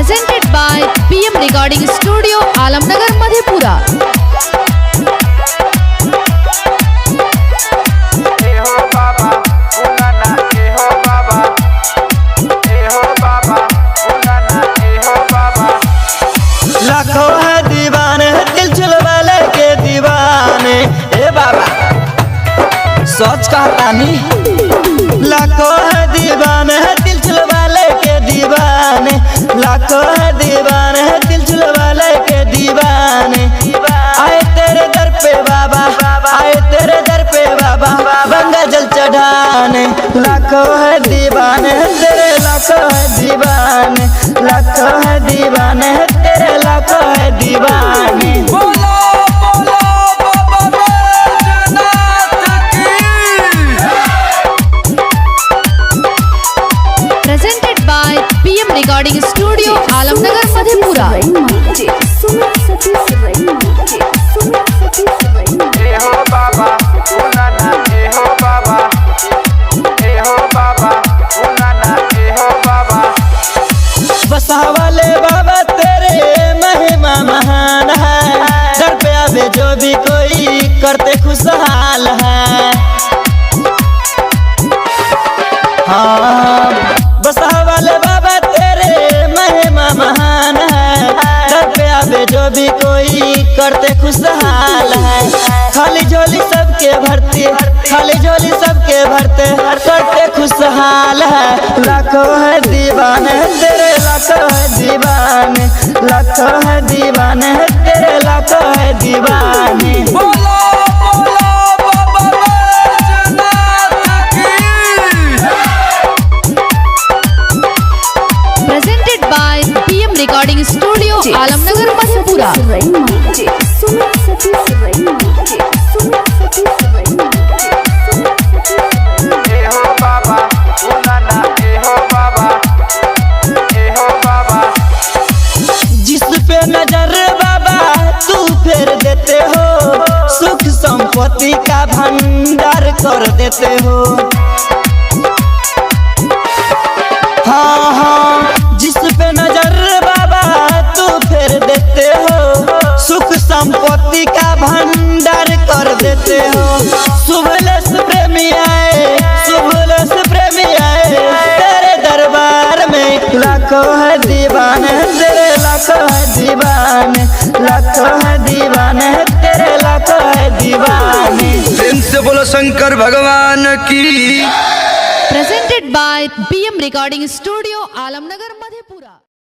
Presented by PM Recording Studio, Alamnagar, Madhepura. लाखों है दीवाने दिल चुलवाले के दीवाने ए बाबा सोच कहता नहीं। लाखों है दीवाने दिल चुलवाले के दीवाने, लाखों है दीवाने दिल चुलवाले के दीवाने। आए तेरे दर पे बाबा, आए तेरे दर पे बाबा, गंगा जल चढ़ाने। लाखों है दीवाने तेरे, लाखों है दीवाने, लाखों है दीवाने तेरे, लाखों है दीवाने। बोलो बोलो बाबा बैजनाथ की। Presented by PM Recording Studio, Alamnagar, Madhepura. ए हो बाबा उनाना, ए हो बाबा, ए हो बाबा उनाना, ए हो बाबा। बसा वाले बाबा तेरे महिमा महान है, दर पे आवे जो भी कोई करते खुशहाल है। हाँ बसा वाले बाबा तेरे महिमा महान है, दर पे आवे जो भी कोई करते खुशहाल है। खाली झोली सबके भरती, खाली झोली सबके भरते, करते खुशहाल है। लाखों है दीवाने तेरे, लाखों है दीवाने, लाखों है दीवाने तेरे, लाखों है दीवाने। बोलो बोलो बाबा बैजनाथ की। Presented by PM Recording Studio, Alamnagar, Madhepura. ए हो बाबा उनाना, ए हो बाबा, ए हो बाबा। जिस पे नजर बाबा तू फेर देते हो, सुख संपत्ति का भंडार कर देते हो। हाँ हाँ जिस पे नजर बाबा तू फेर देते हो, सुख संपत्ति का भंडार कर देते हो। शुभलेस प्रेमी आए, शुभलेस प्रेमी आए तेरे दरबार में। लाखों है दीवाने तेरे, लाखों है दीवाने, लाखों है दीवाने तेरे, लाखों है दीवाने। प्रेम से बोलो शंकर भगवान की। Presented by PM Recording Studio, Alamnagar, Madhepura.